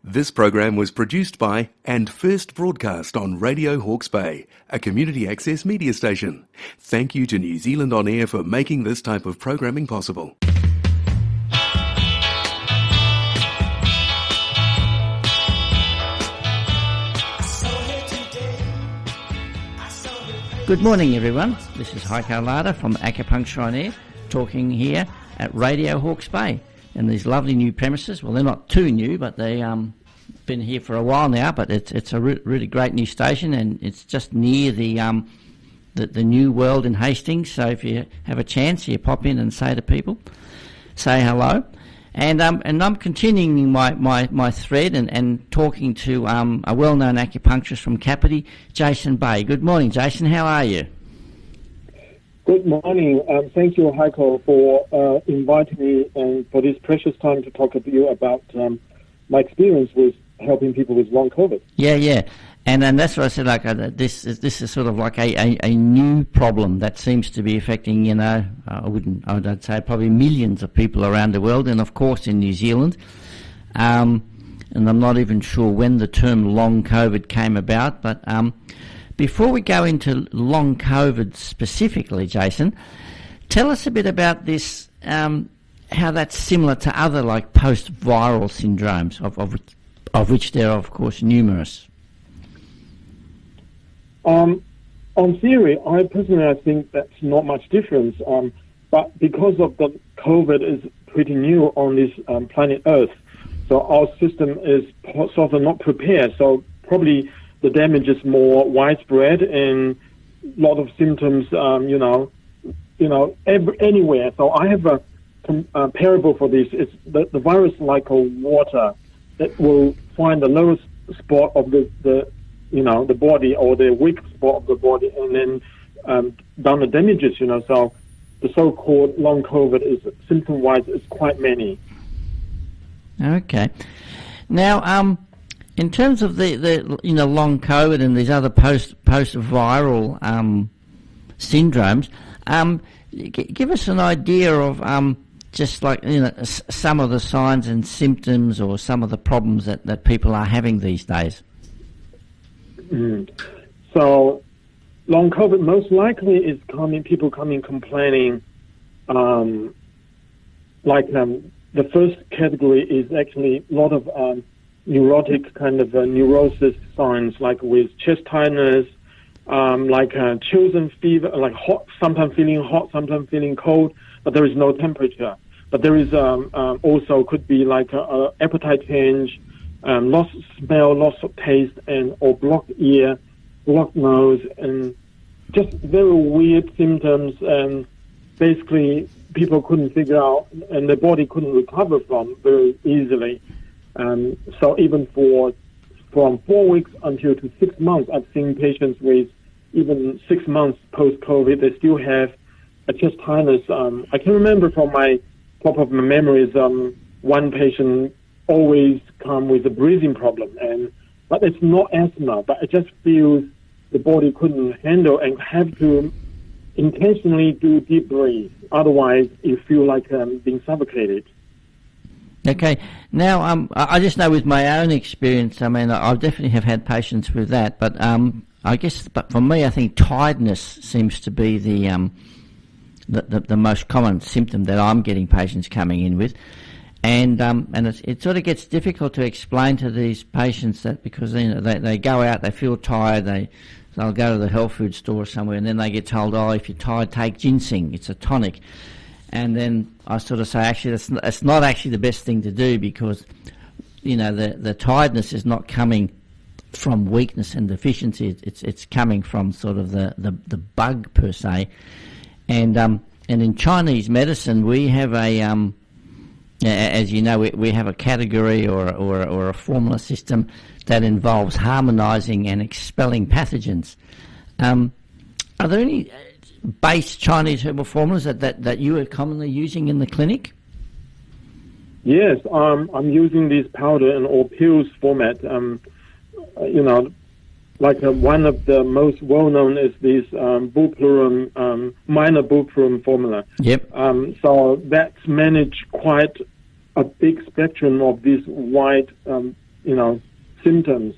This program was produced by and first broadcast on Radio Hawke's Bay, a community access media station. Thank you to New Zealand On Air for making this type of programming possible. Good morning, everyone. This is Heiko from Acupuncture on Air, talking here at Radio Hawke's Bay in these lovely new premises. Well, they're not too new, but they been here for a while now. But it's a really great new station, and it's just near the New World in Hastings. So if you have a chance, you pop in and say to people, say hello. And I'm continuing my thread and talking to a well-known acupuncturist from Kapiti, Jason Bei. Good morning, Jason. How are you? Good morning. Thank you, Heiko, for inviting me and for this precious time to talk to you about my experience with helping people with long COVID. Yeah. And that's what I said, like, this is sort of like a new problem that seems to be affecting, I'd say probably millions of people around the world, and of course in New Zealand. And I'm not even sure when the term long COVID came about, but before we go into long COVID specifically, Jason, tell us a bit about this, how that's similar to other like post-viral syndromes, of which there are, of course, numerous. On theory, I think that's not much difference. But because of the COVID is pretty new on this planet Earth, so our system is sort of not prepared. So probably the damage is more widespread and a lot of symptoms, anywhere. So I have a parable for this. It's the virus like a water that will find the lowest spot of the body or the weak spot of the body, and then down the damages, So the so-called long COVID is symptom-wise is quite many. Okay. Now, in terms of the long COVID and these other post-viral syndromes, give us an idea of just like some of the signs and symptoms or some of the problems that people are having these days. So, long COVID most likely is people coming complaining. The first category is actually a lot of neurotic kind of neurosis signs, like with chest tightness, chills and fever, like hot, sometimes feeling hot, sometimes feeling cold, but there is no temperature. But there is also could be like a appetite change, loss of smell, loss of taste, or blocked ear, blocked nose, and just very weird symptoms. And basically, people couldn't figure out, and the body couldn't recover from very easily. So even from 4 weeks until to 6 months, I've seen patients with even 6 months post-COVID, they still have a chest tightness. I can remember from my top of my memories, one patient always come with a breathing problem, but it's not asthma, but it just feels the body couldn't handle and have to intentionally do deep breath. Otherwise, you feel like being suffocated. Okay. Now, I just know with my own experience, I mean, I definitely have had patients with that, but but for me, I think tiredness seems to be the most common symptom that I'm getting patients coming in with. And it sort of gets difficult to explain to these patients that because they go out, they feel tired, they'll go to the health food store somewhere, and then they get told, if you're tired, take ginseng, it's a tonic. And then I sort of say, actually, it's not actually the best thing to do because, the tiredness is not coming from weakness and deficiency. It's coming from sort of the bug per se. And in Chinese medicine, we have as you know, we have a category or a formula system that involves harmonizing and expelling pathogens. Are there any base Chinese herbal formulas that you are commonly using in the clinic? Yes, I'm using this powder and or pills format. One of the most well-known is this bupleurum, minor bupleurum formula. Yep. So that's managed quite a big spectrum of these wide symptoms.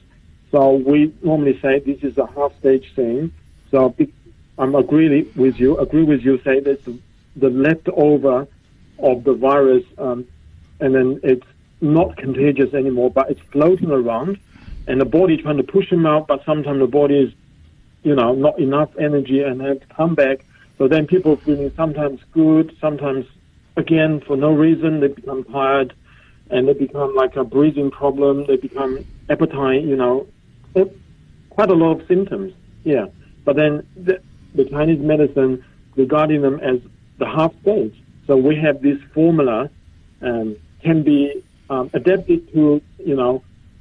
So we normally say this is a half-stage thing. So I'm agree with you, say that the leftover of the virus, and then it's not contagious anymore, but it's floating around, and the body trying to push them out, but sometimes the body is, not enough energy and have to come back. So then people feeling sometimes good, sometimes, again, for no reason, they become tired, and they become like a breathing problem, they become appetite, quite a lot of symptoms, yeah. But then the Chinese medicine regarding them as the half stage. So we have this formula can be adapted to,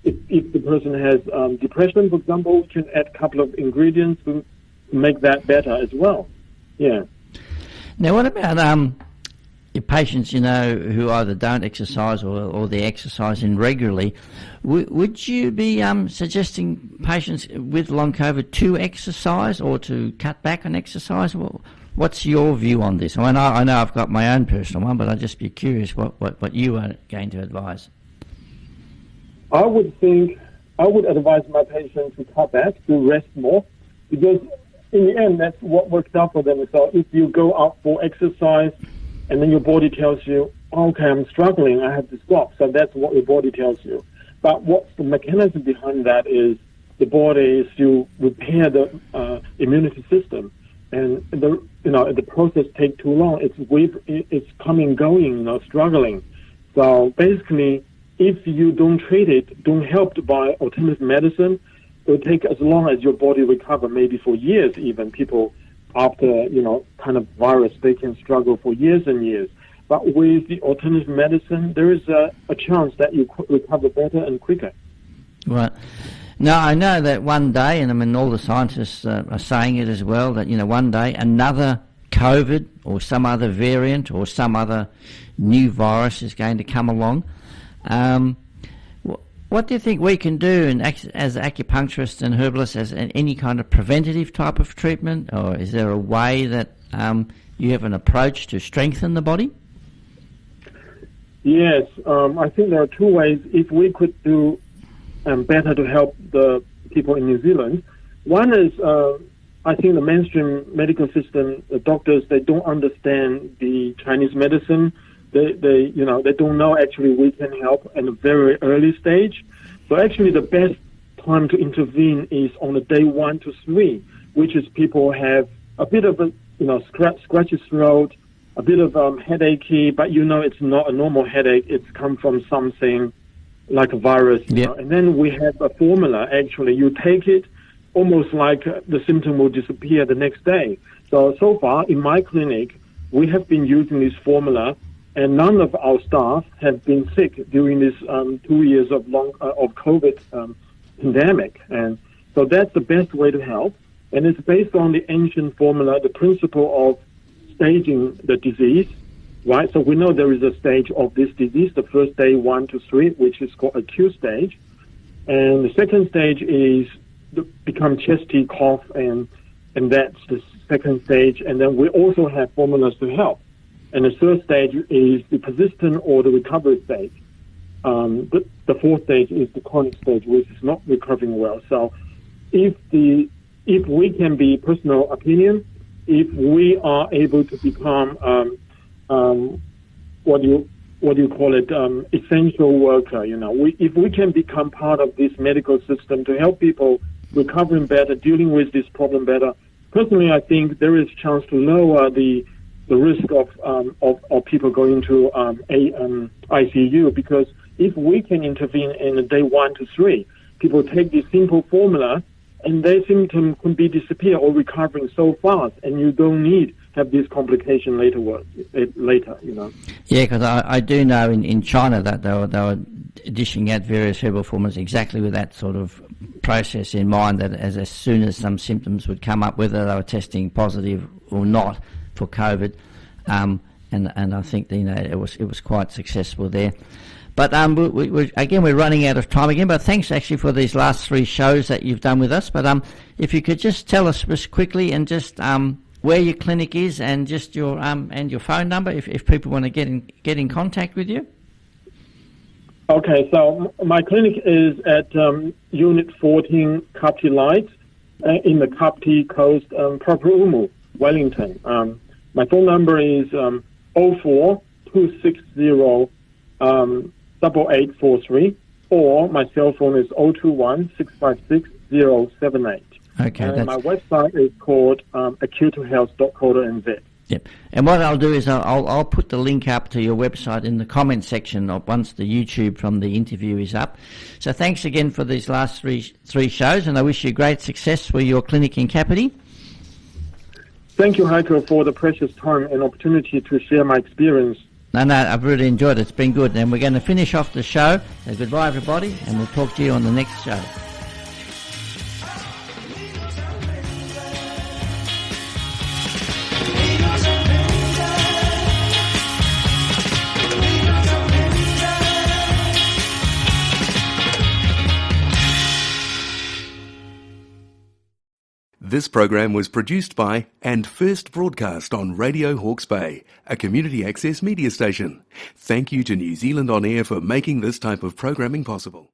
if the person has depression, for example, we can add a couple of ingredients to make that better as well. Yeah. Now, what about your patients, who either don't exercise or they're exercising regularly? Would you be suggesting patients with long COVID to exercise or to cut back on exercise? Well, what's your view on this? I know I've got my own personal one, but I'd just be curious what you are going to advise. I would advise my patients to cut back, to rest more, because in the end, that's what works out for them. So if you go out for exercise and then your body tells you, okay, I'm struggling, I have to stop. So that's what your body tells you. But what's the mechanism behind that is the body is to repair the immunity system. And the process takes too long. It's coming, going, struggling. So basically, if you don't treat it, don't help by alternative medicine, it will take as long as your body recover, maybe for years even. People after, kind of virus, they can struggle for years and years. But with the alternative medicine, there is a chance that you recover better and quicker. Right. Now, I know that one day, and I mean all the scientists are saying it as well, that, one day another COVID or some other variant or some other new virus is going to come along. What do you think we can do as acupuncturists and herbalists as any kind of preventative type of treatment? Or is there a way that you have an approach to strengthen the body? Yes, I think there are two ways. If we could do better to help the people in New Zealand, one is I think the mainstream medical system, the doctors, they don't understand the Chinese medicine. They don't know actually we can help at a very early stage. So actually the best time to intervene is on the day 1 to 3, which is people have a bit of a, scratchy throat, a bit of headachy, but it's not a normal headache. It's come from something like a virus. Yep. And then we have a formula, actually. You take it almost like the symptom will disappear the next day. So far in my clinic, we have been using this formula, and none of our staff have been sick during this 2 years of COVID pandemic. And so that's the best way to help. And it's based on the ancient formula, the principle of staging the disease, right? So we know there is a stage of this disease, the first day 1 to 3, which is called acute stage. And the second stage is become chesty cough, and that's the second stage. And then we also have formulas to help. And the third stage is the persistent or the recovery stage. The fourth stage is the chronic stage, which is not recovering well. So if we can be, personal opinion, if we are able to become what do you call it, essential worker, if we can become part of this medical system to help people recovering better, dealing with this problem better, personally I think there is a chance to lower the risk of people going to ICU, because if we can intervene in the day 1 to 3, people take this simple formula and their symptom can be disappear or recovering so fast, and you don't need have this complication later. Yeah, because I do know in China that they were dishing out various herbal formulas exactly with that sort of process in mind, that as soon as some symptoms would come up, whether they were testing positive or not for COVID, and I think it was quite successful there. But we're running out of time again. But thanks actually for these last 3 shows that you've done with us. But if you could just tell us just quickly and just where your clinic is and just your phone number if people want to get in contact with you. Okay, so my clinic is at Unit 14, Kapti Light, in the Kapti Coast, Paparumu, Wellington. My phone number is 04-260 8843, or my cell phone is 021-656-078. Okay, and my website is called acupuncture.co.nz. Yep. And what I'll do is I'll put the link up to your website in the comment section once the YouTube from the interview is up. So thanks again for these last three shows, and I wish you great success for your clinic in Kapiti. Thank you, Heiko, for the precious time and opportunity to share my experience. No, I've really enjoyed it. It's been good. And we're going to finish off the show. So goodbye, everybody, and we'll talk to you on the next show. This program was produced by and first broadcast on Radio Hawke's Bay, a community access media station. Thank you to New Zealand On Air for making this type of programming possible.